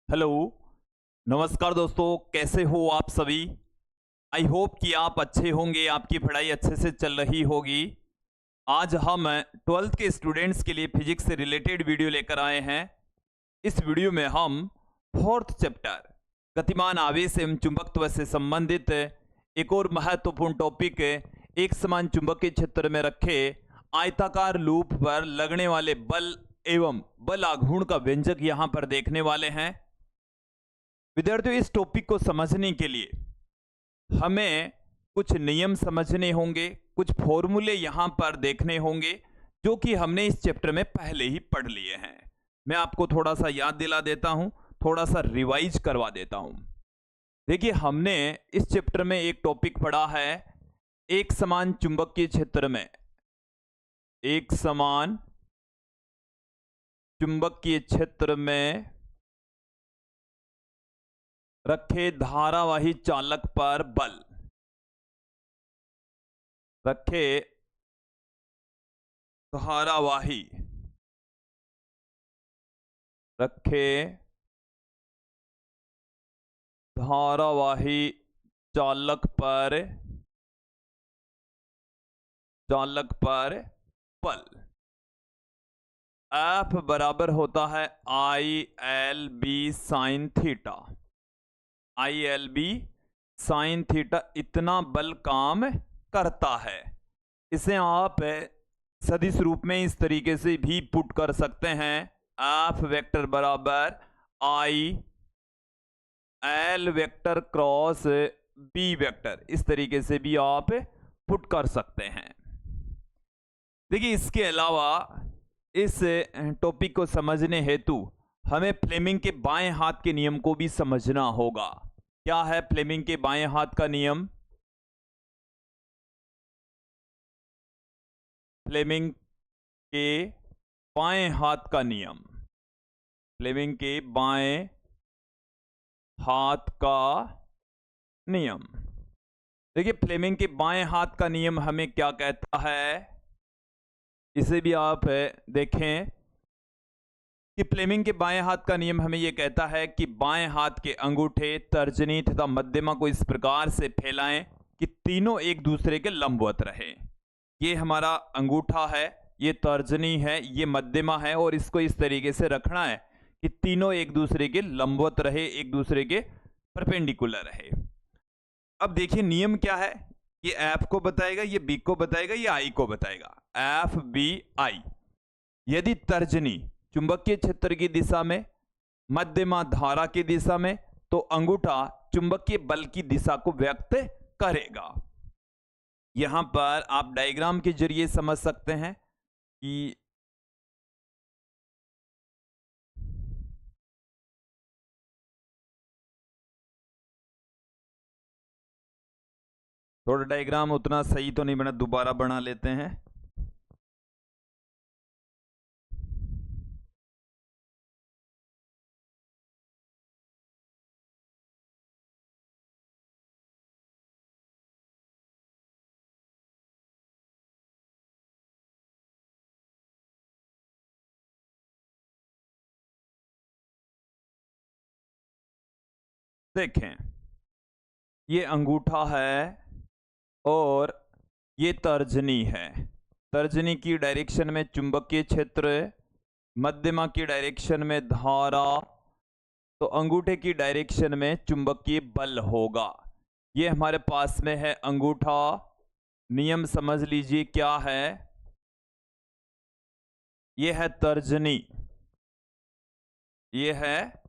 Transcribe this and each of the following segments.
Hello, नमस्कार दोस्तों, कैसे हो आप सभी। आई होप कि आप अच्छे होंगे, आपकी पढ़ाई अच्छे से चल रही होगी। आज हम 12th के स्टूडेंट्स के लिए फिजिक्स से रिलेटेड वीडियो लेकर आए हैं। इस वीडियो में हम 4th चैप्टर गतिमान आवेश एवं चुंबकत्व से संबंधित एक और महत्वपूर्ण टॉपिक एक समान चुंबकीय क्षेत्र में रखे आयताकार लूप पर लगने वाले बल एवं बल आघूर्ण का व्यंजक यहां पर देखने वाले हैं। विद्यार्थियों, इस टॉपिक को समझने के लिए हमें कुछ नियम समझने होंगे, कुछ फॉर्मूले यहां पर देखने होंगे जो कि हमने इस चैप्टर में पहले ही पढ़ लिए हैं। मैं आपको थोड़ा सा याद दिला देता हूं, थोड़ा सा रिवाइज करवा देता हूं। देखिए, हमने इस चैप्टर में एक टॉपिक पढ़ा है एक समान चुंबकीय क्षेत्र में, एक समान चुंबकीय क्षेत्र में रखे धारावाही चालक पर बल। रखे धारावाही चालक पर बल F बराबर होता है ILB sine theta. ILB sine theta इतना बल काम करता है। इसे आप सदिश रूप में इस तरीके से भी पुट कर सकते हैं। F वेक्टर बराबर IL vector cross B vector, इस तरीके से भी आप पुट कर सकते हैं। देखिए, इसके अलावा इस टॉपिक को समझने हेतु हमें फ्लेमिंग के बाएं हाथ के नियम को भी समझना होगा। क्या है फ्लेमिंग के बाएं हाथ का नियम? फ्लेमिंग के बाएं हाथ का नियम, फ्लेमिंग के बाएं हाथ का नियम। देखिए, फ्लेमिंग के बाएं हाथ का नियम हमें क्या कहता है, इसे भी आप देखें कि फ्लेमिंग के बाएं हाथ का नियम हमें यह कहता है कि बाएं हाथ के अंगूठे, तर्जनी तथा मध्यमा को इस प्रकार से फैलाएं कि तीनों एक दूसरे के लंबवत रहे। ये हमारा अंगूठा है, ये तर्जनी है, ये मध्यमा है, और इसको इस तरीके से रखना है कि तीनों एक दूसरे के लंबवत रहे, एक दूसरे के परपेंडिकुलर रहे। अब देखिए, नियम क्या है, ये F को बताएगा, ये B को बताएगा, ये I को बताएगा। F B I। यदि तर्जनी चुंबकीय क्षेत्र की दिशा में, मध्यमा धारा की दिशा में, तो अंगूठा चुंबकीय बल की दिशा को व्यक्त करेगा। यहां पर आप डायग्राम के जरिए समझ सकते हैं कि थोड़ा डायग्राम उतना सही तो नहीं बना, दोबारा बना लेते हैं। देखें, ये अंगूठा है और ये तर्जनी है। तर्जनी की डायरेक्शन में चुंबकीय क्षेत्र, मध्यमा की डायरेक्शन में धारा, तो अंगूठे की डायरेक्शन में चुंबकीय बल होगा। ये हमारे पास में है अंगूठा। नियम समझ लीजिए क्या है, ये है तर्जनी, ये है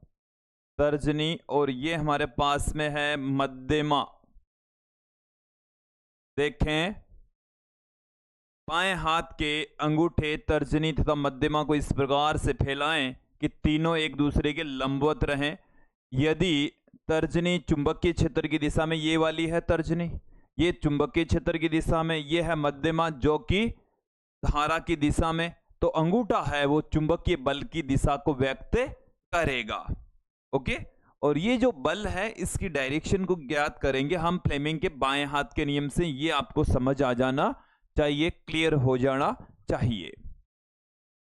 तर्जनी, और ये हमारे पास में है मध्यमा। देखें, बाएं हाथ के अंगूठे, तर्जनी तथा मध्यमा को इस प्रकार से फैलाएं कि तीनों एक दूसरे के लंबवत रहें। यदि तर्जनी चुंबकीय क्षेत्र की दिशा में, ये वाली है तर्जनी, ये चुंबकीय क्षेत्र की दिशा में, ये है मध्यमा जो कि धारा की दिशा में, तो अंगूठा है वो चुंबकीय बल की दिशा को व्यक्त करेगा। ओके, और ये जो बल है इसकी डायरेक्शन को ज्ञात करेंगे हम फ्लेमिंग के बाएं हाथ के नियम से। ये आपको समझ आ जाना चाहिए, क्लियर हो जाना चाहिए।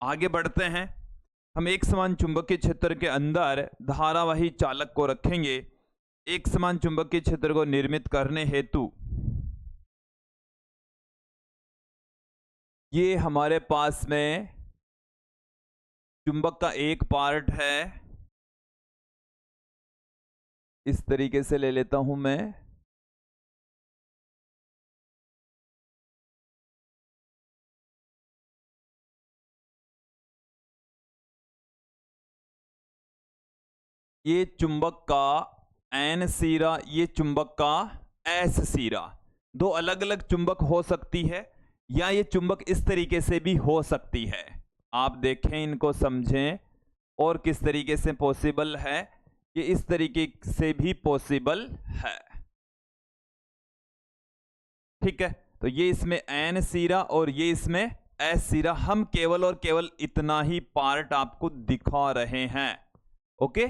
आगे बढ़ते हैं। हम एक समान चुंबकीय क्षेत्र के अंदर धारावाही चालक को रखेंगे। एक समान चुंबकीय क्षेत्र को निर्मित करने हेतु ये हमारे पास में चुंबक का एक पार्ट है, इस तरीके से ले लेता हूं मैं। ये चुंबक का एन सिरा, ये चुंबक का एस सिरा। दो अलग अलग चुंबक हो सकती है, या ये चुंबक इस तरीके से भी हो सकती है। आप देखें, इनको समझें और किस तरीके से पॉसिबल है। ये इस तरीके से भी पॉसिबल है, ठीक है। तो ये इसमें एन सिरा और ये इसमें एस सिरा। हम केवल और केवल इतना ही पार्ट आपको दिखा रहे हैं, ओके।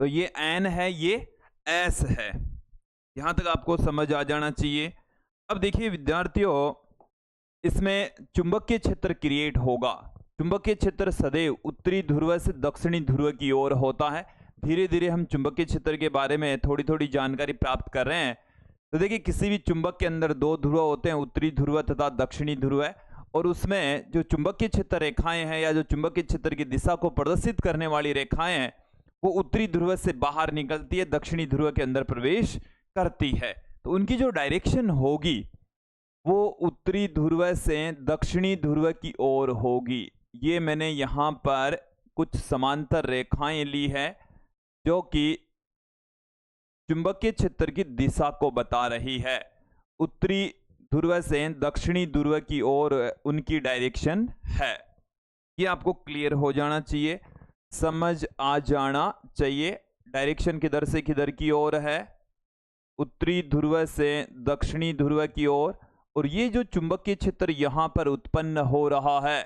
तो ये एन है, ये एस है। यहां तक आपको समझ आ जाना चाहिए। अब देखिए विद्यार्थियों, इसमें चुंबकीय क्षेत्र क्रिएट होगा। चुंबकीय क्षेत्र सदैव उत्तरी ध्रुव से दक्षिणी ध्रुव की ओर होता है। धीरे धीरे हम चुंबकीय क्षेत्र के बारे में थोड़ी थोड़ी जानकारी प्राप्त कर रहे हैं। तो देखिए, किसी भी चुंबक के अंदर दो ध्रुव होते हैं, उत्तरी ध्रुव तथा दक्षिणी ध्रुव, और उसमें जो चुंबकीय क्षेत्र रेखाएं हैं या जो चुंबकीय क्षेत्र की दिशा को प्रदर्शित करने वाली रेखाएं हैं, वो उत्तरी ध्रुव से बाहर निकलती है, दक्षिणी ध्रुव के अंदर प्रवेश करती है। तो उनकी जो डायरेक्शन होगी वो उत्तरी ध्रुव से दक्षिणी ध्रुव की ओर होगी। ये मैंने यहां पर कुछ समांतर रेखाएं ली है जो कि चुंबकीय क्षेत्र की दिशा को बता रही है। उत्तरी ध्रुव से दक्षिणी ध्रुव की ओर उनकी डायरेक्शन है। ये आपको क्लियर हो जाना चाहिए, समझ आ जाना चाहिए। डायरेक्शन किधर से किधर की ओर है, उत्तरी ध्रुव से दक्षिणी ध्रुव की ओर। और ये जो चुंबकीय क्षेत्र यहां पर उत्पन्न हो रहा है,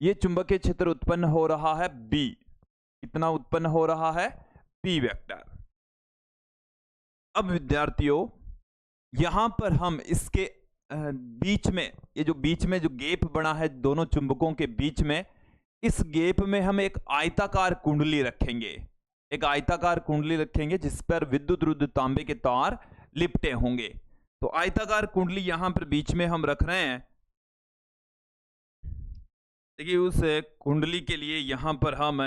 ये चुंबकीय क्षेत्र उत्पन्न हो रहा है बी। कितना उत्पन्न हो रहा है? B vector. अब विद्यार्थियों, यहां पर हम इसके बीच में, ये जो बीच में जो गैप बना है दोनों चुंबकों के बीच में, इस गैप में हम एक आयताकार कुंडली रखेंगे। एक आयताकार कुंडली रखेंगे जिस पर विद्युत रुद्ध तांबे के तार लिपटे होंगे। तो आयताकार कुंडली यहां पर बीच में हम रख रहे हैं। देखिए, उस कुंडली के लिए यहां पर हम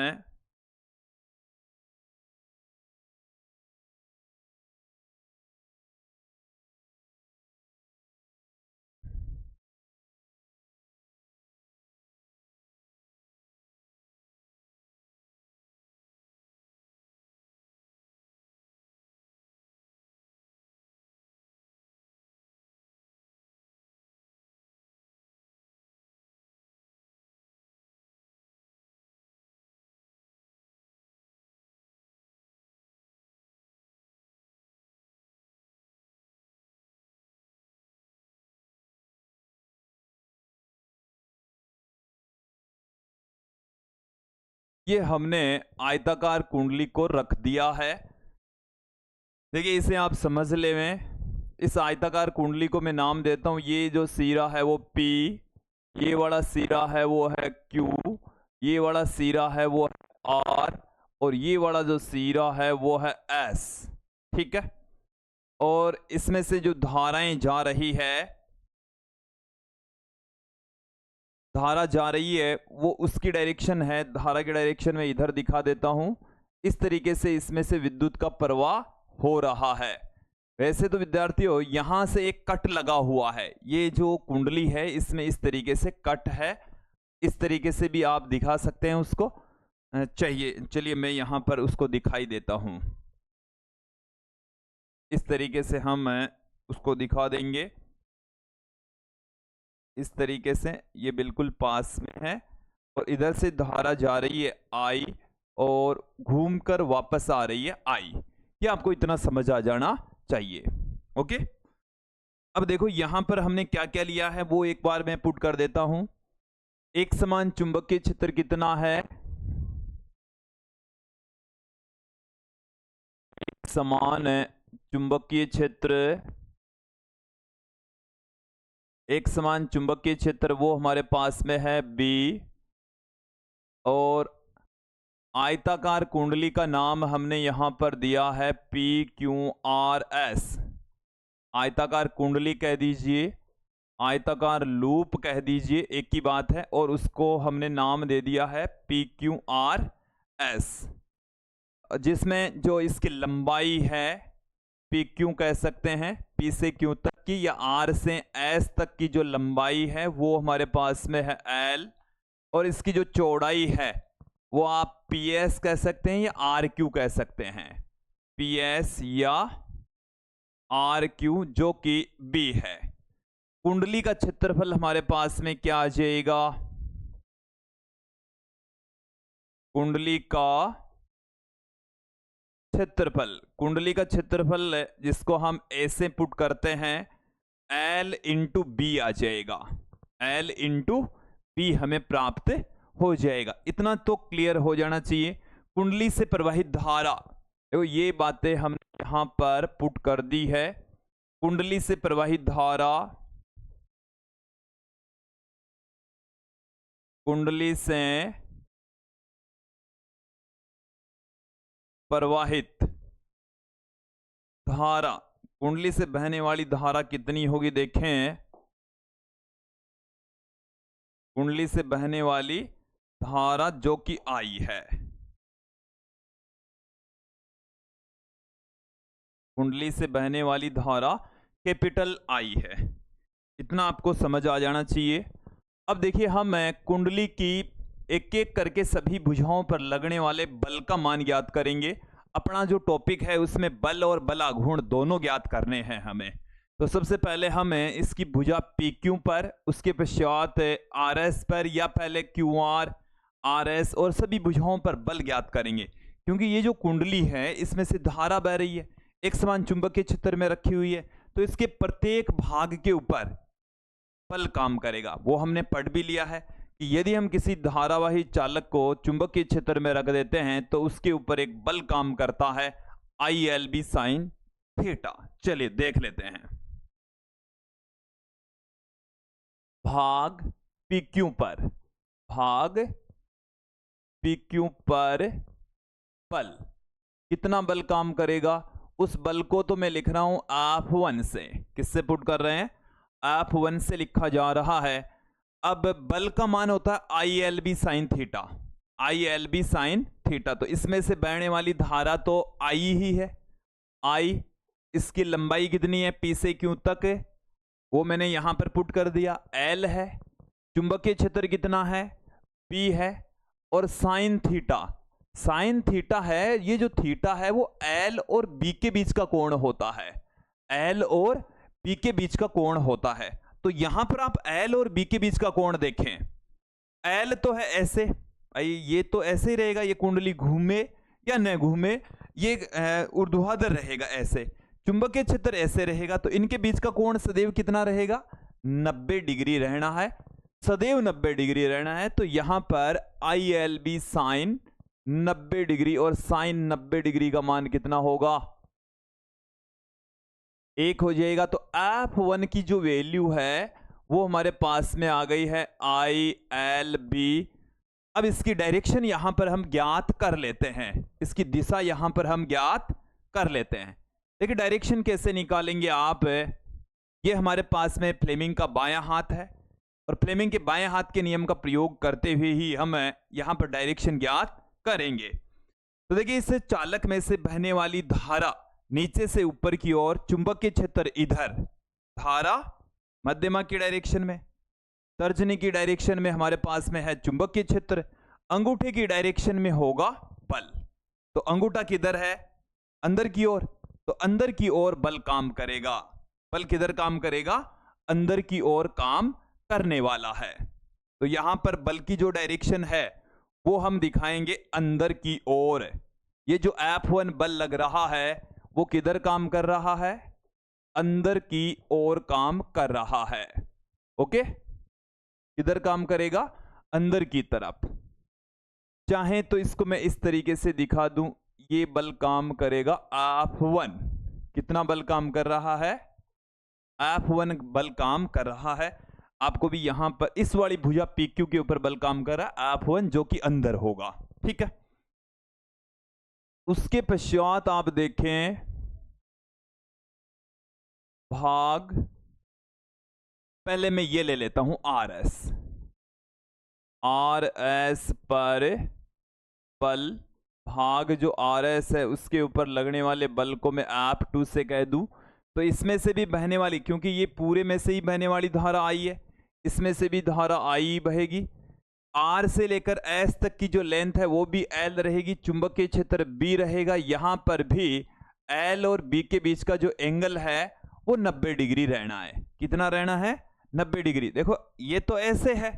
ये हमने आयताकार कुंडली को रख दिया है। देखिए, इसे आप समझ ले में, इस आयताकार कुंडली को मैं नाम देता हूं, ये जो सिरा है वो P, ये वाला सिरा है वो है Q, ये वाला सिरा है वो है R, और ये वाला जो सिरा है वो है S, ठीक है। और इसमें से जो धाराएं जा रही है, धारा जा रही है वो उसकी डायरेक्शन है, धारा की डायरेक्शन में इधर दिखा देता हूं। इस तरीके से इसमें से विद्युत का प्रवाह हो रहा है। वैसे तो विद्यार्थियों, यहां से एक कट लगा हुआ है, ये जो कुंडली है इसमें इस तरीके से कट है। इस तरीके से भी आप दिखा सकते हैं उसको, चलिए मैं यहां पर उसको दिखाई देता हूं। इस तरीके से हम उसको दिखा देंगे। इस तरीके से ये बिल्कुल पास में है, और इधर से धारा जा रही है I और घूमकर वापस आ रही है I। ये आपको इतना समझ आ जाना चाहिए, ओके। अब देखो, यहां पर हमने क्या क्या लिया है वो एक बार मैं पुट कर देता हूं। एक समान चुंबकीय क्षेत्र कितना है? एक समान चुंबकीय क्षेत्र, एक समान चुंबकीय क्षेत्र वो हमारे पास में है B, और आयताकार कुंडली का नाम हमने यहां पर दिया है PQRS। आयताकार कुंडली कह दीजिए, आयताकार लूप कह दीजिए, एक ही बात है, और उसको हमने नाम दे दिया है PQRS, जिसमें जो इसकी लंबाई है PQ कह सकते हैं, P से Q तक की या R से S तक की जो लंबाई है वो हमारे पास में है L, और इसकी जो चौड़ाई है वो आप PS कह सकते हैं या RQ कह सकते हैं, PS या RQ, जो कि B है। कुंडली का क्षेत्रफल हमारे पास में क्या आ जाएगा? कुंडली का क्षेत्रफल, कुंडली का क्षेत्रफल जिसको हम A से पुट करते हैं L इंटू बी आ जाएगा, L इंटू बी हमें प्राप्त हो जाएगा। इतना तो क्लियर हो जाना चाहिए। कुंडली से प्रवाहित धारा, देखो ये बातें हमने यहां पर पुट कर दी है। कुंडली से प्रवाहित धारा, कुंडली से प्रवाहित धारा, कुंडली से बहने वाली धारा कितनी होगी? देखें, कुंडली से बहने वाली धारा जो कि आई है, कुंडली से बहने वाली धारा कैपिटल आई है। इतना आपको समझ आ जाना चाहिए। अब देखिए, हम कुंडली की एक एक करके सभी भुजाओं पर लगने वाले बल का मान ज्ञात करेंगे। अपना जो टॉपिक है उसमें बल और बलाघूर्ण दोनों ज्ञात करने हैं हमें। तो सबसे पहले हमें इसकी भुजा PQ पर, उसके पश्चात RS पर, या पहले QR, RS और सभी भुजाओं पर बल ज्ञात करेंगे। क्योंकि ये जो कुंडली है इसमें से धारा बह रही है, एक समान चुंबकीय क्षेत्र में रखी हुई है, तो इसके प्रत्येक भाग के ऊपर बल काम करेगा। वो हमने पढ़ भी लिया है कि यदि हम किसी धारावाही चालक को चुंबकीय क्षेत्र में रख देते हैं तो उसके ऊपर एक बल काम करता है, ILB साइन थीटा। चलिए देख लेते हैं। भाग PQ पर, भाग PQ पर बल, कितना बल काम करेगा? उस बल को तो मैं लिख रहा हूं F1 से। किससे पुट कर रहे हैं? F1 से लिखा जा रहा है। अब बल का मान होता है ILB sine theta, ILB sine theta. तो इसमें से बहने वाली धारा तो I ही है, I। इसकी लंबाई कितनी है? P से Q तक है, वो मैंने यहां पर पुट कर दिया। L है, चुंबकीय क्षेत्र कितना है? P है, और साइन थीटा, साइन थीटा है, ये जो थीटा है वो L और B के बीच का कोण होता है, L और B के बीच का कोण होता है। तो यहां पर आप L और B के बीच का कोण देखें, L तो है ऐसे, ये तो ऐसे ही रहेगा, ये कुंडली घूमे या न घूमे ये ऊर्ध्वाधर रहेगा ऐसे, चुंबकीय क्षेत्र ऐसे रहेगा, तो इनके बीच का कोण सदैव कितना रहेगा? 90 डिग्री रहना है, सदैव 90 डिग्री रहना है। तो यहां पर ILB साइन 90 डिग्री, और साइन 90 डिग्री का मान कितना होगा? 1 हो जाएगा। तो F1 की जो वैल्यू है वो हमारे पास में आ गई है ILB। अब इसकी डायरेक्शन यहां पर हम ज्ञात कर लेते हैं, इसकी दिशा यहां पर हम ज्ञात कर लेते हैं। देखिए डायरेक्शन कैसे निकालेंगे आप? ये हमारे पास में फ्लेमिंग का बायां हाथ है, और फ्लेमिंग के बाएं हाथ के नियम का प्रयोग करते हुए ही हम यहां पर डायरेक्शन ज्ञात करेंगे। तो देखिए, इस चालक में से बहने वाली धारा नीचे से ऊपर की ओर, चुंबकीय क्षेत्र इधर, धारा मध्यमा की डायरेक्शन में, तर्जनी की डायरेक्शन में हमारे पास में है चुंबकीय क्षेत्र, अंगूठे की डायरेक्शन में होगा बल। तो अंगूठा किधर है? अंदर की ओर, तो अंदर की ओर बल काम करेगा। बल किधर काम करेगा? अंदर की ओर काम करने वाला है। तो यहां पर बल की जो डायरेक्शन है वो हम दिखाएंगे अंदर की ओर। ये जो F1 बल लग रहा है वो किधर काम कर रहा है? अंदर की ओर काम कर रहा है। ओके, किधर काम करेगा? अंदर की तरफ। चाहे तो इसको मैं इस तरीके से दिखा दूं, ये बल काम करेगा F1। कितना बल काम कर रहा है? F1 बल काम कर रहा है। आपको भी यहां पर इस वाली भुजा PQ के ऊपर बल काम कर रहा है F1, जो कि अंदर होगा। ठीक है, उसके पश्चात आप देखें भाग, पहले मैं ये ले लेता हूं आर एस पर बल, भाग जो आर एस है उसके ऊपर लगने वाले बल को मैं F2 से कह दूं, तो इसमें से भी बहने वाली, क्योंकि ये पूरे में से ही बहने वाली धारा आई है, इसमें से भी धारा आई बहेगी। आर से लेकर एस तक की जो लेंथ है वो भी एल रहेगी, चुंबकीय क्षेत्र बी रहेगा। यहां पर भी एल और बी के बीच का जो एंगल है वो 90 डिग्री रहना है। कितना रहना है? 90 डिग्री। देखो ये तो ऐसे है,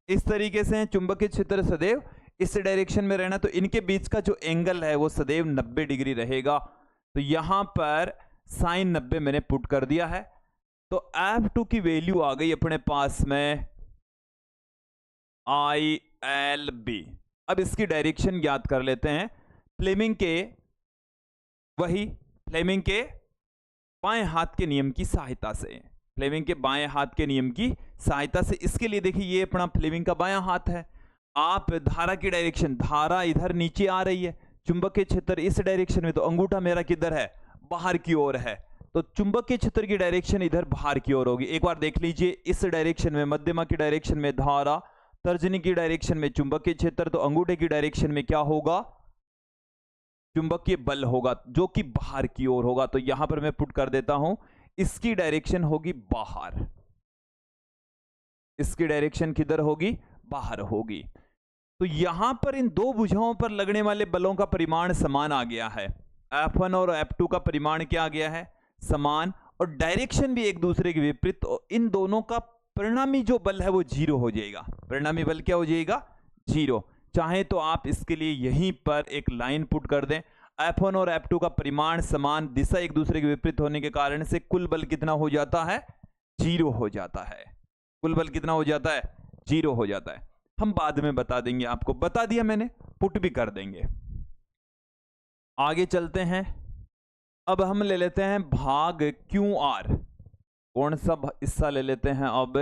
इस तरीके से चुंबकीय क्षेत्र सदैव इस डायरेक्शन में रहना, तो इनके बीच का जो एंगल है वो सदैव 90 डिग्री रहेगा। तो यहां पर साइन 90 मैंने पुट कर दिया है, तो F2 की वैल्यू आ गई अपने पास में ILB। अब इसकी डायरेक्शन ज्ञात कर लेते हैं फ्लेमिंग के बाएं हाथ के नियम की सहायता से। फ्लेमिंग के बाएं हाथ के नियम की सहायता से, इसके लिए देखिए ये अपना फ्लेमिंग का बायां हाथ है। आप धारा की डायरेक्शन, धारा इधर नीचे आ रही है, चुंबकीय क्षेत्र इस डायरेक्शन में, तो अंगूठा मेरा किधर है? बाहर की ओर है, तो चुंबकीय क्षेत्र की डायरेक्शन इधर बाहर की ओर होगी। एक बार देख लीजिए, इस डायरेक्शन में, मध्यमा की डायरेक्शन में धारा, तर्जनी की डायरेक्शन में चुंबकीय क्षेत्र, तो अंगूठे की डायरेक्शन में क्या होगा? चुंबकीय बल होगा जो कि बाहर की ओर होगा। तो यहां पर मैं पुट कर देता हूं, इसकी डायरेक्शन होगी बाहर, इसकी डायरेक्शन किधर होगी? बाहर होगी। तो यहां पर इन दो भुजाओं पर लगने वाले बलों का परिमाण समान आ गया है। F1 और F2 का परिमाण क्या आ गया है? समान, और डायरेक्शन भी एक दूसरे के विपरीत। इन दोनों का परिणामी जो बल है वो 0 हो जाएगा। परिणामी बल क्या हो जाएगा? 0। चाहे तो आप इसके लिए यहीं पर एक लाइन पुट कर दें, F1 और F2 का परिमाण समान, दिशा एक दूसरे के विपरीत होने के कारण से कुल बल कितना हो जाता है? 0 हो जाता है। कुल बल कितना हो जाता है? 0 हो जाता है। हम बाद में बता देंगे, आपको बता दिया मैंने, पुट भी कर देंगे। आगे चलते हैं, अब हम ले लेते हैं भाग QR। कौन सा हिस्सा ले लेते हैं अब?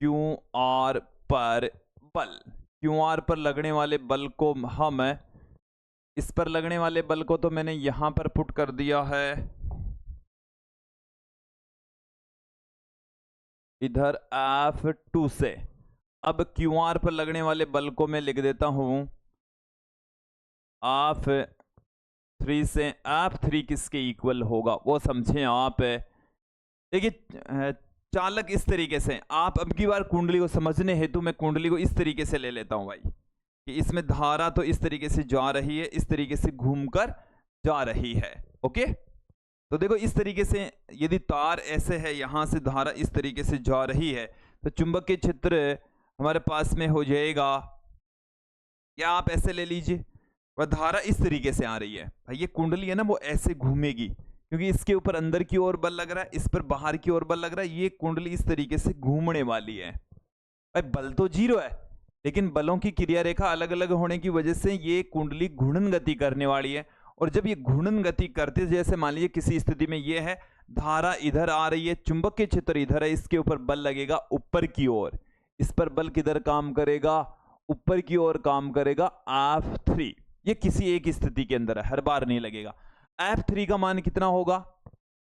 QR पर बल। QR पर लगने वाले बल को हम, इस पर लगने वाले बल को तो मैंने यहां पर पुट कर दिया है, इधर F2 से। अब QR पर लगने वाले बल को मैं लिख देता हूं F3 से। F3 किसके इक्वल होगा वो समझें आप। देखिए चालक इस तरीके से, आप अब की बार कुंडली को समझने हेतु मैं कुंडली को इस तरीके से ले लेता हूं भाई, कि इसमें धारा तो इस तरीके से जा रही है, इस तरीके से घूमकर जा रही है। ओके, तो देखो इस तरीके से यदि तार ऐसे है, यहां से धारा इस तरीके से जा रही है, तो चुंबकीय क्षेत्र हमारे पास में हो जाएगा, या आप ऐसे ले लीजिए, वह धारा इस तरीके से आ रही है भाई, ये कुंडली है ना वो ऐसे घूमेगी, क्योंकि इसके ऊपर अंदर की ओर बल लग रहा है, इस पर बाहर की ओर बल लग रहा है, ये कुंडली इस तरीके से घूमने वाली है। भाई बल तो 0 है, लेकिन बलों की क्रिया रेखा अलग अलग होने की वजह से ये कुंडली घूर्णन गति करने वाली है। और जब ये घूर्णन गति करते, जैसे मान लीजिए किसी स्थिति में ये है, धारा इधर आ रही है, चुंबकीय क्षेत्र इधर है, इसके ऊपर बल लगेगा ऊपर की ओर, इस पर बल किधर काम करेगा? ऊपर की ओर काम करेगा, F3। ये किसी एक स्थिति के अंदर है, हर बार नहीं लगेगा। F3 का मान कितना होगा?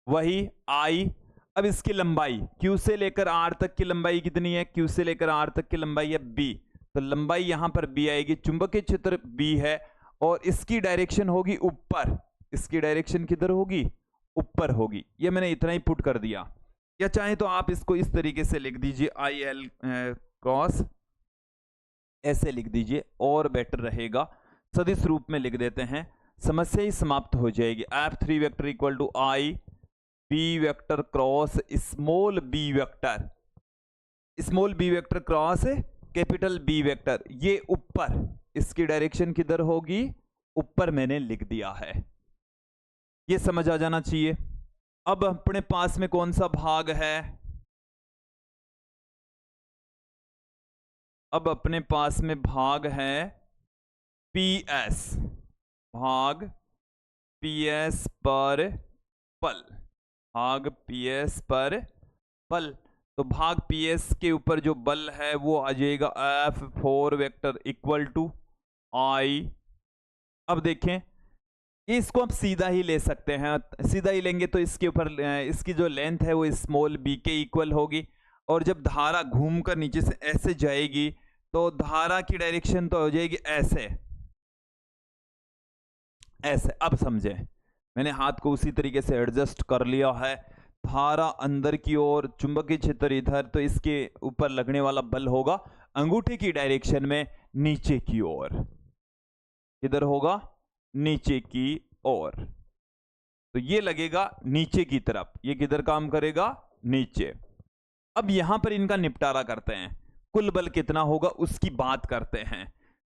वही I। अब इसकी लंबाई Q से लेकर R तक की लंबाई कितनी है? Q से लेकर R तक की लंबाई है B, तो लंबाई यहां पर B आएगी, चुंबकीय क्षेत्र B है, और इसकी डायरेक्शन होगी ऊपर। इसकी डायरेक्शन किधर होगी? ऊपर होगी। ये मैंने इतना ही पुट कर दिया, या चाहे तो आप इसको इस तरीके से लिख दीजिए, IL क्रॉस, ऐसे लिख दीजिए और बेटर रहेगा। सदिश रूप में लिख देते हैं, समस्या ही समाप्त हो जाएगी। F3 vector equal to I B vector cross small b vector, small b vector cross capital B vector, ये ऊपर, इसकी डायरेक्शन किधर होगी? ऊपर मैंने लिख दिया है, ये समझ आ जाना चाहिए। अब अपने पास में कौन सा भाग है? अब अपने पास में भाग है PS, भाग PS पर बल, भाग PS पर बल। तो भाग PS के ऊपर जो बल है वो आ जाएगा F4 vector equal to I। अब देखें इसको आप सीधा ही ले सकते हैं, सीधा ही लेंगे तो इसके ऊपर इसकी जो लेंथ है वो स्मॉल b के इक्वल होगी, और जब धारा घूमकर नीचे से ऐसे जाएगी तो धारा की डायरेक्शन तो हो जाएगी ऐसे ऐसे। अब समझे, मैंने हाथ को उसी तरीके से एडजस्ट कर लिया है। धारा अंदर की ओर, चुंबकीय क्षेत्र इधर, तो इसके ऊपर लगने वाला बल होगा अंगूठे की डायरेक्शन में नीचे की ओर। किधर होगा? नीचे की ओर। तो ये लगेगा नीचे की तरफ, ये किधर काम करेगा? नीचे। अब यहां पर इनका निपटारा करते हैं, कुल बल कितना होगा उसकी बात करते हैं।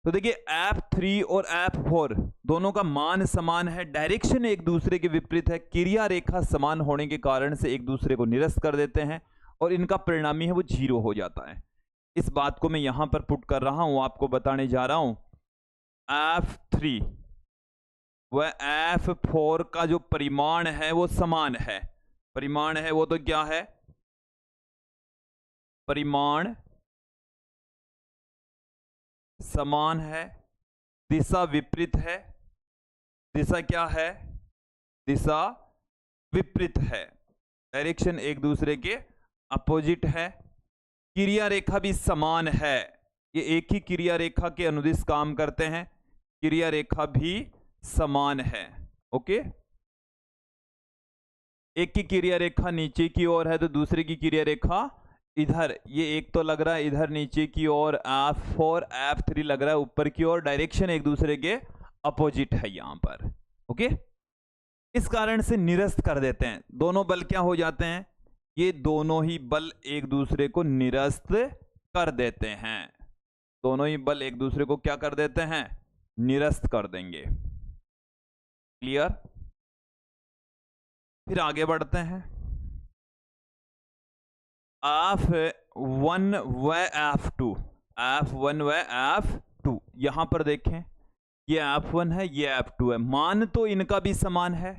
तो देखिए F3 और F4 दोनों का मान समान है, डायरेक्शन एक दूसरे के विपरीत है, क्रिया रेखा समान होने के कारण से एक दूसरे को निरस्त कर देते हैं और इनका परिणामी है वो 0 हो जाता है। इस बात को मैं यहां पर पुट कर रहा हूं, आपको बताने जा रहा हूं। F3 व F4 का जो परिमाण है वो समान है। परिमाण है वो तो क्या है? परिमाण समान है, दिशा विपरीत है। दिशा क्या है? दिशा विपरीत है। डायरेक्शन एक दूसरे के अपोजिट है। क्रिया रेखा भी समान है, ये एक ही क्रिया रेखा के अनुदिश काम करते हैं। क्रिया रेखा भी समान है। ओके, एक की क्रिया रेखा नीचे की ओर है तो दूसरे की क्रिया रेखा इधर, ये एक तो लग रहा है इधर नीचे की ओर, F4 F3 लग रहा है ऊपर की ओर। डायरेक्शन एक दूसरे के अपोजिट है यहां पर। ओके, इस कारण से निरस्त कर देते हैं। दोनों बल क्या हो जाते हैं? ये दोनों ही बल एक दूसरे को निरस्त कर देते हैं। दोनों ही बल एक दूसरे को क्या कर देते हैं? निरस्त कर देंगे। क्लियर? फिर आगे बढ़ते हैं। F1 व F2, F1 व F2 यहां पर देखें, ये F1 है, ये F2 है। मान तो इनका भी समान है,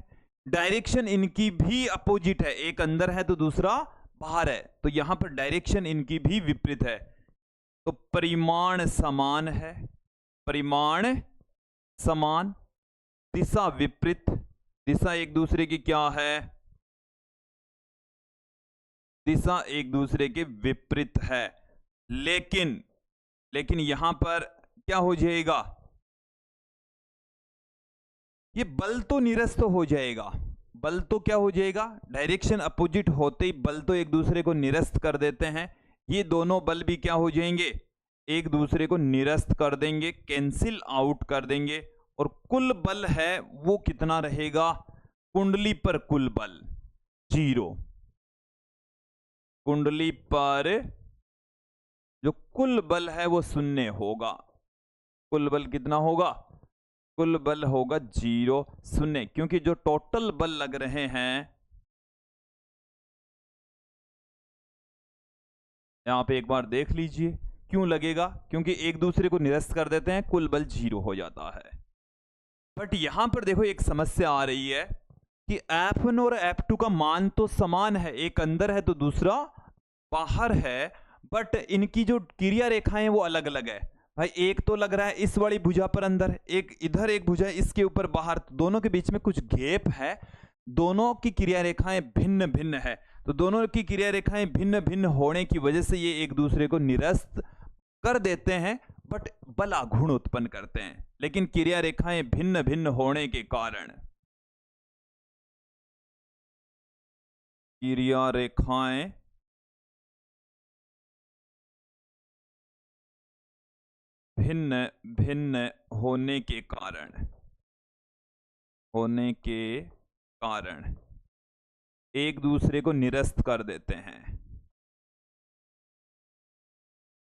डायरेक्शन इनकी भी अपोजिट है, एक अंदर है तो दूसरा बाहर है, तो यहां पर डायरेक्शन इनकी भी विपरीत है। तो परिमाण समान है, परिमाण समान, दिशा विपरीत। दिशा एक दूसरे की क्या है? दिशा एक दूसरे के विपरीत है। लेकिन यहां पर क्या हो जाएगा? ये बल तो निरस्त हो जाएगा। बल तो क्या हो जाएगा? डायरेक्शन अपोजिट होते ही बल तो एक दूसरे को निरस्त कर देते हैं। ये दोनों बल भी क्या हो जाएंगे? एक दूसरे को निरस्त कर देंगे, कैंसिल आउट कर देंगे, और कुल बल है वो कितना रहेगा? कुंडली पर कुल बल 0। कुंडली पर जो कुल बल है वो 0 होगा। कुल बल कितना होगा? कुल बल होगा 0, 0, क्योंकि जो टोटल बल लग रहे हैं यहां पे एक बार देख लीजिए क्यों लगेगा, क्योंकि एक दूसरे को निरस्त कर देते हैं, कुल बल 0 हो जाता है। बट यहां पर देखो एक समस्या आ रही है कि F1 और F2 का मान तो समान है, एक अंदर है तो दूसरा बाहर है, बट इनकी जो क्रिया रेखाएं वो अलग अलग है। भाई एक तो लग रहा है इस वाली भुजा पर अंदर, एक इधर एक भुजा इसके ऊपर बाहर, तो दोनों के बीच में कुछ गैप है, दोनों की क्रिया रेखाएं भिन्न भिन्न है। तो दोनों की क्रिया रेखाएं भिन्न भिन्न होने की वजह से ये एक दूसरे को निरस्त कर देते हैं, बट बल आघूर्ण उत्पन्न करते हैं। लेकिन क्रिया रेखाएं भिन्न भिन्न होने के कारण, क्रिया रेखाएं भिन्न भिन्न होने के कारण एक दूसरे को निरस्त कर देते हैं।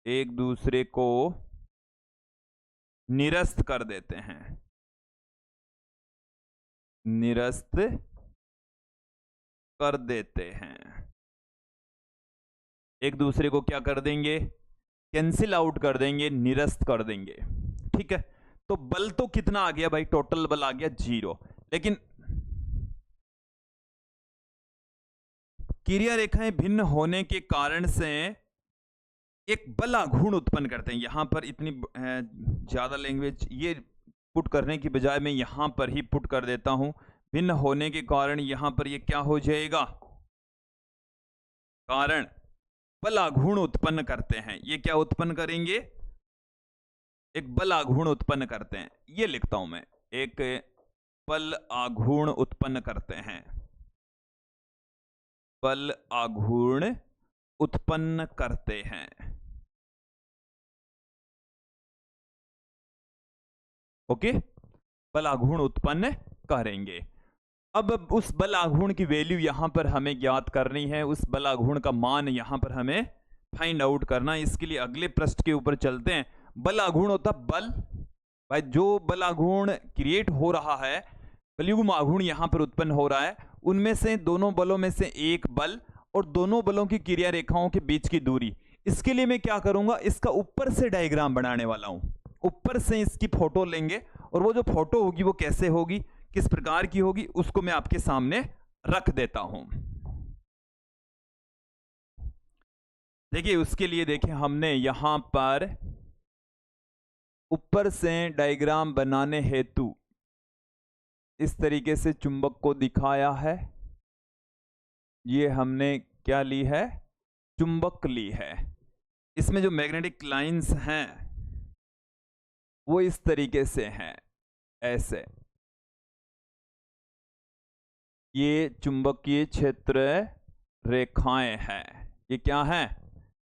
एक दूसरे को निरस्त कर देते हैं। निरस्त कर देते हैं। एक दूसरे को क्या कर देंगे? कैंसिल आउट कर देंगे, निरस्त कर देंगे। ठीक है, तो बल तो कितना आ गया भाई? टोटल बल आ गया 0, लेकिन क्रिया रेखाएं भिन्न होने के कारण से एक बल आघूर्ण उत्पन्न करते हैं। यहां पर इतनी ज्यादा लैंग्वेज, ये पुट करने की बजाय मैं यहां पर ही पुट कर देता हूं। भिन्न होने के कारण यहां पर ये क्या हो जाएगा, कारण बल आघूर्ण उत्पन्न करते हैं। ये क्या उत्पन्न करेंगे, एक बल आघूर्ण उत्पन्न करते हैं। ये लिखता हूं मैं, एक बल आघूर्ण उत्पन्न करते हैं, बल आघूर्ण उत्पन्न करते हैं। ओके, बल आघूर्ण उत्पन्न करेंगे। अब उस बल आघूर्ण की वैल्यू यहां पर हमें ज्ञात करनी है, उस बल आघूर्ण का मान यहां पर हमें फाइंड आउट करना है। इसके लिए अगले पृष्ठ के ऊपर चलते हैं। बल आघूर्ण होता बल, भाई जो बल आघूर्ण क्रिएट हो रहा है, बलयुग्म आघूर्ण यहां पर उत्पन्न हो रहा है, उनमें से दोनों बलों में से एक बल और दोनों बलों की क्रिया रेखाओं के बीच की दूरी। इसके लिए मैं क्या करूंगा, इसका ऊपर से डायग्राम बनाने वाला हूं। ऊपर से इसकी फोटो लेंगे और वो जो फोटो होगी वो कैसे होगी, किस प्रकार की होगी, उसको मैं आपके सामने रख देता हूं। देखिए उसके लिए देखिए हमने यहां पर ऊपर से डायग्राम बनाने हेतु इस तरीके से चुंबक को दिखाया है। ये हमने क्या ली है, चुंबक ली है। इसमें जो मैग्नेटिक लाइंस हैं वो इस तरीके से हैं, ऐसे। ये चुंबकीय क्षेत्र रेखाएं हैं। ये क्या है,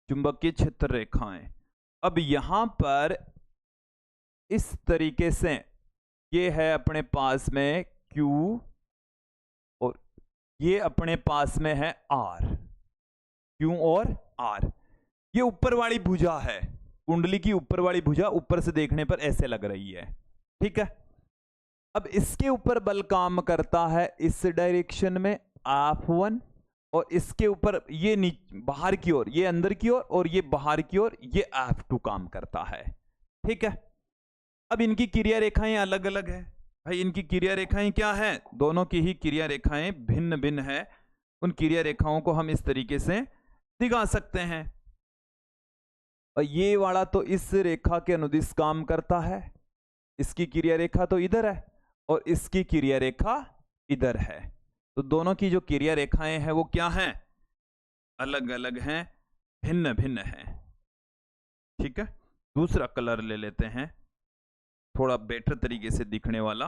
चुंबकीय क्षेत्र रेखाएं। अब यहां पर इस तरीके से ये है अपने पास में Q और ये अपने पास में है R, Q और R। ये ऊपर वाली भुजा है, कुंडली की ऊपर वाली भुजा ऊपर से देखने पर ऐसे लग रही है, ठीक है। अब इसके ऊपर बल काम करता है इस डायरेक्शन में F1, और इसके ऊपर ये बाहर की ओर, ये अंदर की ओर और ये बाहर की ओर, ये F2 काम करता है, ठीक है। अब इनकी क्रिया रेखाएं अलग अलग है भाई। इनकी क्रिया रेखाएं क्या है, दोनों की ही क्रिया रेखाएं भिन्न भिन्न है। उन क्रिया रेखाओं को हम इस तरीके से दिखा सकते हैं। और ये वाला तो इस रेखा के अनुदिश काम करता है, इसकी क्रिया रेखा तो इधर है और इसकी क्रिया रेखा इधर है। तो दोनों की जो क्रिया रेखाएं हैं वो क्या हैं, अलग अलग हैं, भिन्न भिन्न हैं, ठीक है। दूसरा कलर ले लेते हैं, थोड़ा बेटर तरीके से दिखने वाला।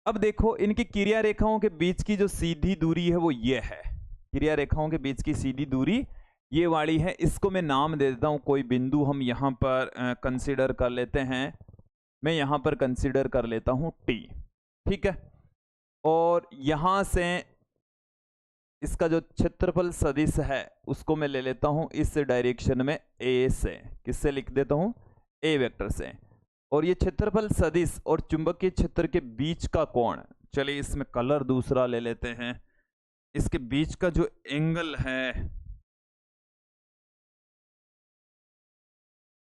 अब देखो इनकी क्रिया रेखाओं के बीच की जो सीधी दूरी है वो ये है। क्रिया रेखाओं के बीच की सीधी दूरी ये वाली है। इसको मैं नाम दे देता हूं, कोई बिंदु हम यहां पर कंसीडर कर लेते हैं। मैं यहां पर कंसीडर कर लेता हूं T, ठीक है। और यहां से इसका जो क्षेत्रफल सदिश है उसको मैं ले लेता हूं इस डायरेक्शन में A से। किससे लिख देता हूं, A वेक्टर से। और ये क्षेत्रफल सदिश और चुंबकीय क्षेत्र के बीच का कोण, चलिए इसमें कलर दूसरा ले लेते हैं। इसके बीच का जो एंगल है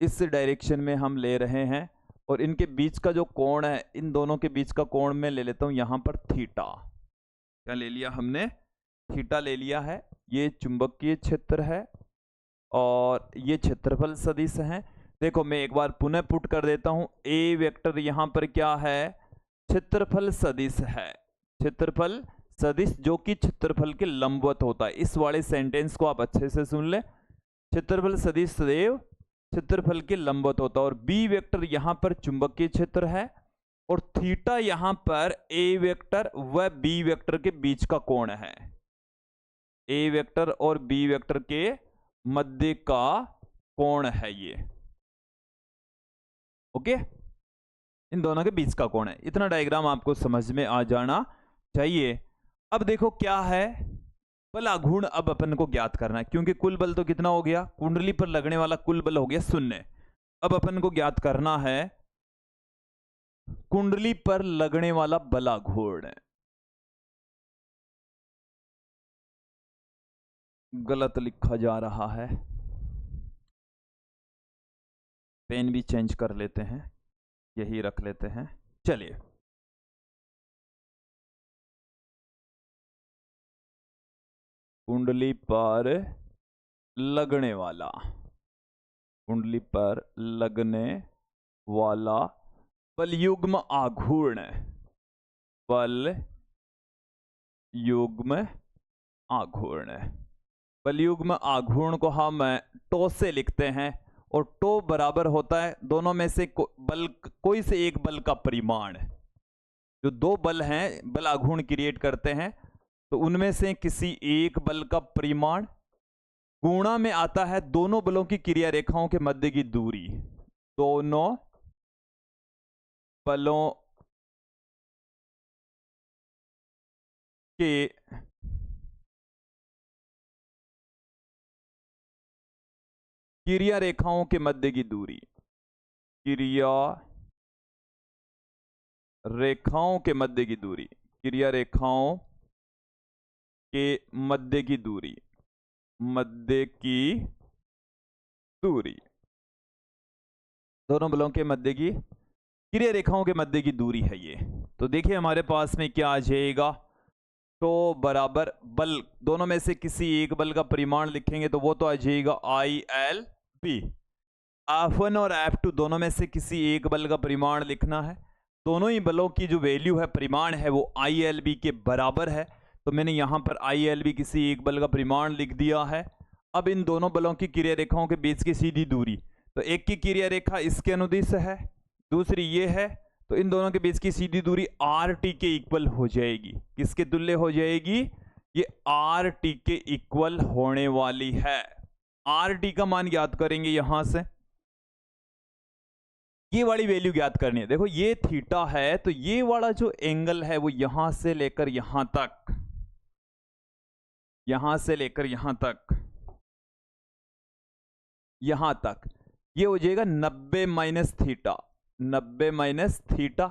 इस डायरेक्शन में हम ले रहे हैं, और इनके बीच का जो कोण है, इन दोनों के बीच का कोण मैं ले लेता हूं यहां पर थीटा। क्या ले लिया हमने, थीटा ले लिया है। ये चुंबकीय क्षेत्र है और ये क्षेत्रफल सदिश है। देखो मैं एक बार पुनः पुट कर देता हूं। ए वेक्टर यहां पर क्या है, क्षेत्रफल सदिश है। क्षेत्रफल सदिश जो कि क्षेत्रफल के लंबवत होता है। इस वाले सेंटेंस को आप अच्छे से सुन ले, क्षेत्रफल सदिश सदैव क्षेत्रफल के लंबवत होता है। और बी वेक्टर यहां पर चुंबकीय क्षेत्र है, और थीटा यहां पर ए वेक्टर व बी वेक्टर के बीच का कोण है। ए वेक्टर और बी वेक्टर के मध्य का कोण है ये, ओके। इन दोनों के बीच का कोण है। इतना डायग्राम आपको समझ में आ जाना चाहिए। अब देखो क्या है, बल आघूर्ण अब अपन को ज्ञात करना है, क्योंकि कुल बल तो कितना हो गया, कुंडली पर लगने वाला कुल बल हो गया 0। अब अपन को ज्ञात करना है कुंडली पर लगने वाला बल आघूर्ण। गलत लिखा जा रहा है, पेन भी चेंज कर लेते हैं, यही रख लेते हैं। चलिए कुंडली पर लगने वाला, कुंडली पर लगने वाला बलयुग्म आघूर्ण, बल युग्म आघूर्ण। बलयुग्म आघूर्ण को हम टो से लिखते हैं और टो बराबर होता है दोनों में से कोई से एक बल का परिमाण। जो दो बल हैं बल आघूर्ण क्रिएट करते हैं तो उनमें से किसी एक बल का परिमाण गुणा में आता है दोनों बलों की क्रिया रेखाओं के मध्य की दूरी। दोनों बलों के क्रिया रेखाओं के मध्य की दूरी, क्रिया रेखाओं के मध्य की दूरी, क्रिया रेखाओं के मध्य की दूरी, मध्य की दूरी, दोनों बलों के मध्य की क्रिया रेखाओं के मध्य की दूरी है ये। तो देखिए हमारे पास में क्या आ जाएगा, तो बराबर बल दोनों में से किसी एक बल का परिमाण लिखेंगे तो वो तो आ जाएगा ILB। F1 और F2 दोनों में से किसी एक बल का परिमाण लिखना है। दोनों ही बलों की जो वैल्यू है परिमाण है वो ILB के बराबर है, तो मैंने यहां पर ILB किसी एक बल का परिमाण लिख दिया है। अब इन दोनों बलों की क्रिया रेखाओं के बीच की सीधी दूरी, तो एक की क्रिया रेखा इसके अनुदिश है, दूसरी ये है, तो इन दोनों के बीच की सीधी दूरी RT के इक्वल हो जाएगी। किसके तुल्य हो जाएगी? ये RT के इक्वल होने वाली है। RT का मान ज्ञात करेंगे यहां से, ये वाली वैल्यू ज्ञात करनी है। देखो ये थीटा है तो ये वाला जो एंगल है वो यहां से लेकर यहां तक, यहां से लेकर यहां तक, यहां तक ये हो जाएगा 90 माइनस थीटा, 90 माइनस थीटा।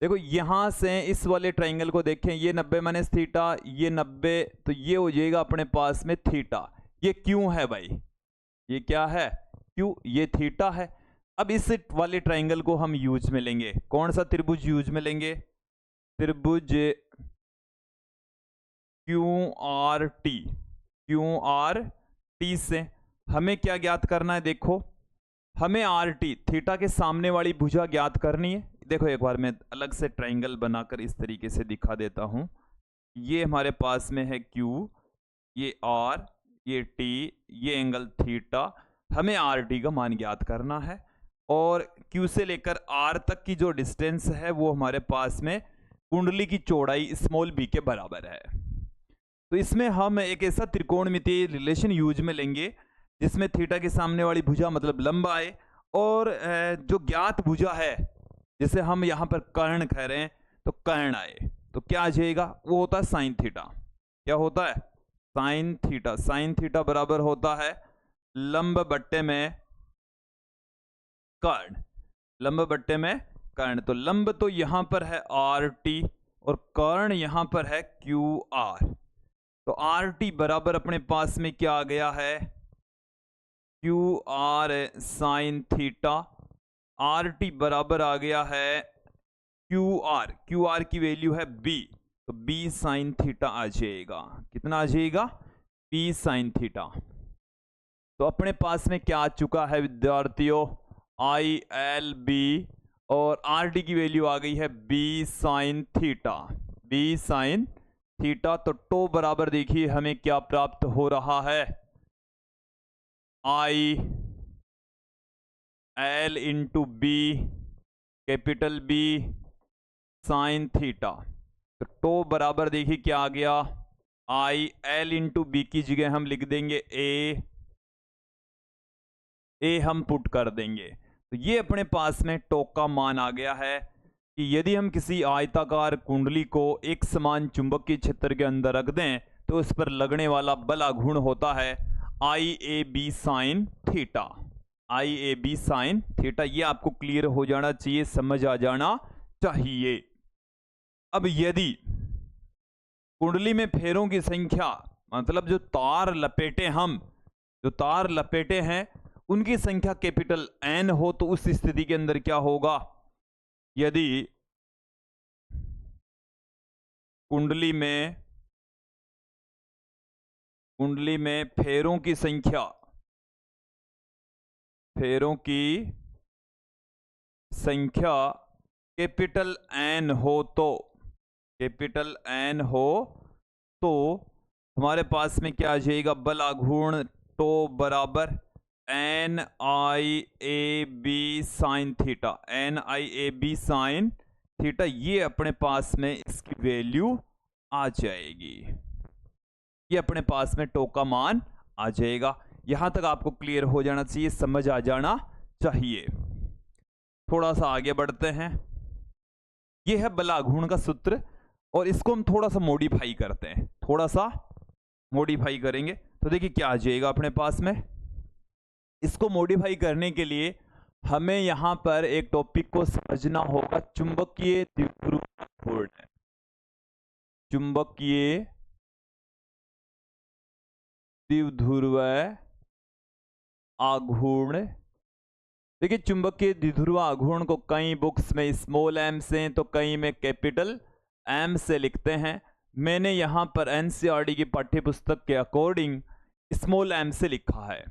देखो यहां से इस वाले ट्राइंगल को देखें, ये 90 माइनस थीटा, ये 90, तो ये हो जाएगा अपने पास में थीटा। ये क्यों है भाई? ये क्या है? क्यों? ये थीटा है। अब इस वाले ट्राइंगल को हम यूज में लेंगे। कौन सा त्रिभुज यूज में लेंगे? त्रिभुज QRT। QRT से हमें क्या ज्ञात करना है? देखो हमें RT थीटा के सामने वाली भुजा ज्ञात करनी है। देखो एक बार मैं अलग से ट्राइंगल बनाकर इस तरीके से दिखा देता हूं। ये हमारे पास में है Q, ये R, ये T, ये एंगल थीटा। हमें RT का मान ज्ञात करना है और Q से लेकर R तक की जो डिस्टेंस है वो हमारे पास में कुंडली की चौड़ाई स्मॉल b के बराबर है। तो इसमें हम एक ऐसा त्रिकोणमितीय रिलेशन यूज में लेंगे जिसमें थीटा के सामने वाली भुजा मतलब लंब आए और जो ज्ञात भुजा है जिसे हम यहां पर कर्ण कह रहे हैं तो कर्ण आए, तो क्या आ जाएगा? वो होता है साइन थीटा। क्या होता है? Sine theta. साइन थीटा बराबर होता है लंब बट्टे में कर्ण, लंब बट्टे में कर्ण। तो लंब तो यहां पर है RT और कर्ण यहां पर है QR। तो RT बराबर अपने पास में क्या आ गया है? QR sine theta. RT बराबर आ गया है QR। QR की वैल्यू है B, तो B साइन थीटा आ जाएगा। कितना आ जाएगा? B sine theta. तो अपने पास में क्या आ चुका है विद्यार्थियों? ILB और RT की वैल्यू आ गई है B sine theta. B sine theta. तो टो बराबर देखिए हमें क्या प्राप्त हो रहा है? IL into B, capital B sine theta. तो टो बराबर देखिए क्या आ गया? IL इंटू B की जगह हम लिख देंगे A हम पुट कर देंगे। तो ये अपने पास में टो का मान आ गया है कि यदि हम किसी आयताकार कुंडली को एक समान चुंबकीय क्षेत्र के अंदर रख दें तो उस पर लगने वाला बल आघूर्ण होता है IAB sine theta. IAB sign theta. ये आपको क्लियर हो जाना चाहिए, समझ आ जाना चाहिए। अब यदि कुंडली में फेरों की संख्या मतलब जो तार लपेटे हैं उनकी संख्या कैपिटल N हो तो उस स्थिति के अंदर क्या होगा? यदि कुंडली में फेरों की संख्या कैपिटल एन हो तो, कैपिटल एन हो तो हमारे पास में क्या आ जाएगा, बल आघूर्ण टो बराबर N I A B sine theta, N I A B sine theta. ये अपने पास में इसकी वैल्यू आ जाएगी, ये अपने पास में टो का मान आ जाएगा। यहां तक आपको क्लियर हो जाना चाहिए, समझ आ जाना चाहिए। थोड़ा सा आगे बढ़ते हैं। ये है बल आघूर्ण का सूत्र और इसको हम थोड़ा सा मॉडिफाई करते हैं, थोड़ा सा मॉडिफाई करेंगे तो देखिए क्या आ जाएगा अपने पास में। इसको मॉडिफाई करने के लिए हमें यहां पर एक टॉपिक को समझना होगा, चुंबकीय द्विध्रुव आघूर्ण। चुंबकीय द्विध्रुव आघूर्ण। देखिए चुंबकीय द्विध्रुव आघूर्ण को कई बुक्स में स्मॉल एम से तो कई में कैपिटल एम से लिखते हैं। मैंने यहां पर एनसीईआरटी की पाठ्य पुस्तक के अकॉर्डिंग स्मॉल एम से लिखा है।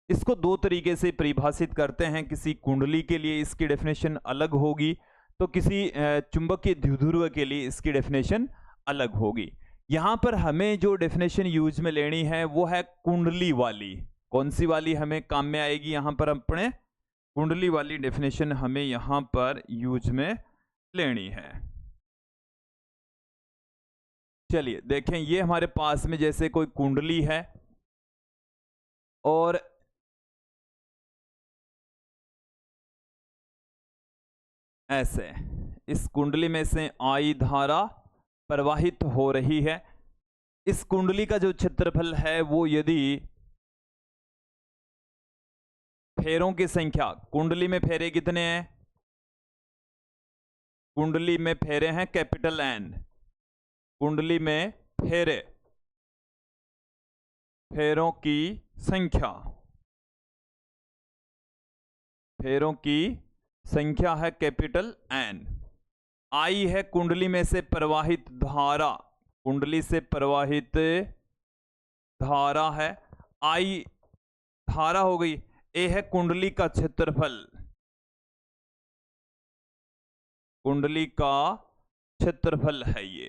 इसको दो तरीके से परिभाषित करते हैं, किसी कुंडली के लिए इसकी डेफिनेशन अलग होगी तो किसी चुंबकीय द्विध्रुव के लिए इसकी डेफिनेशन अलग होगी। यहां पर हमें जो डेफिनेशन यूज में लेनी है वो है कुंडली वाली। कौन सी वाली हमें काम में आएगी, यहां पर अपने कुंडली वाली डेफिनेशन हमें यहां पर यूज में लेनी है। चलिए देखें, ये हमारे पास में जैसे कोई कुंडली है और ऐसे इस कुंडली में से आई धारा प्रवाहित हो रही है। इस कुंडली का जो क्षेत्रफल है वो यदि फेरों की संख्या, कुंडली में फेरे कितने हैं, कुंडली में फेरे हैं कैपिटल एन, कुंडली में फेरे, फेरों की संख्या, फेरों की संख्या है कैपिटल एन। आई है कुंडली में से प्रवाहित धारा, कुंडली से प्रवाहित धारा है, आई धारा हो गई। ए है कुंडली का क्षेत्रफल, कुंडली का क्षेत्रफल है ये,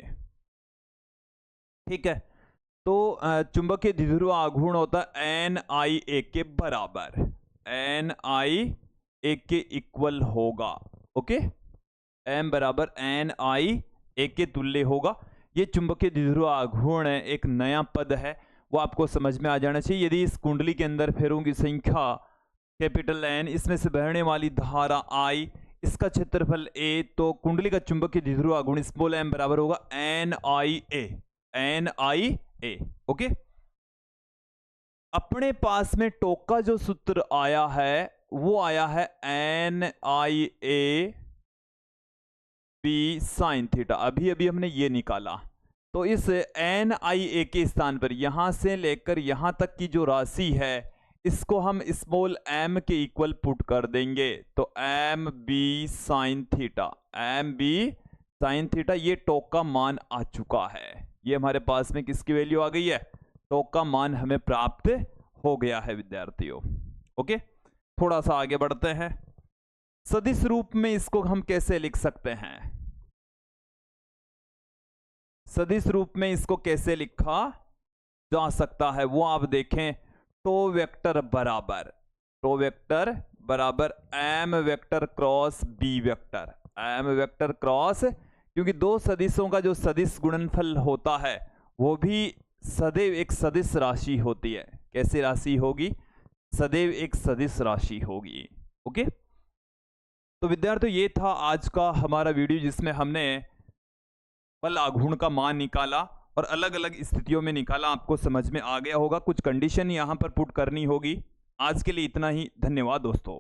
ठीक है। तो चुंबकीय द्विध्रुव आघूर्ण होता है एन आई ए के बराबर, एन आई ए के इक्वल होगा, ओके। एम बराबर एन आई ए के तुल्य होगा। ये चुंबकीय द्विध्रुव आघूर्ण एक नया पद है, वो आपको समझ में आ जाना चाहिए। यदि इस कुंडली के अंदर फेरों की संख्या कैपिटल एन, इसमें से बहने वाली धारा आई, इसका क्षेत्रफल ए, तो कुंडली का चुंबकीय द्विध्रुव आघूर्ण स्मॉल एम बराबर होगा N I A, N I A, okay. अपने पास में टोक का जो सूत्र आया है वो आया है N I A B sine theta, अभी अभी हमने ये निकाला। तो इस एन आई ए के स्थान पर यहां से लेकर यहां तक की जो राशि है इसको हम स्मॉल एम के इक्वल पुट कर देंगे, तो M B sine theta, M B sine theta, ये टोक का मान आ चुका है। ये हमारे पास में किसकी वैल्यू आ गई है, टोक का मान हमें प्राप्त हो गया है विद्यार्थियों, ओके। थोड़ा सा आगे बढ़ते हैं। सदिश रूप में इसको हम कैसे लिख सकते हैं, सदिश रूप में इसको कैसे लिखा जा सकता है वो आप देखें। टो वेक्टर बराबर, टो वेक्टर बराबर M vector cross B vector, M vector cross, क्योंकि दो सदिशों का जो सदिश गुणनफल होता है वो भी सदैव एक सदिश राशि होती है। कैसी राशि होगी, सदैव एक सदिश राशि होगी, ओके। तो विद्यार्थियों ये था आज का हमारा वीडियो जिसमें हमने बल आघूर्ण का मान निकाला और अलग अलग स्थितियों में निकाला। आपको समझ में आ गया होगा, कुछ कंडीशन यहां पर पुट करनी होगी। आज के लिए इतना ही, धन्यवाद दोस्तों।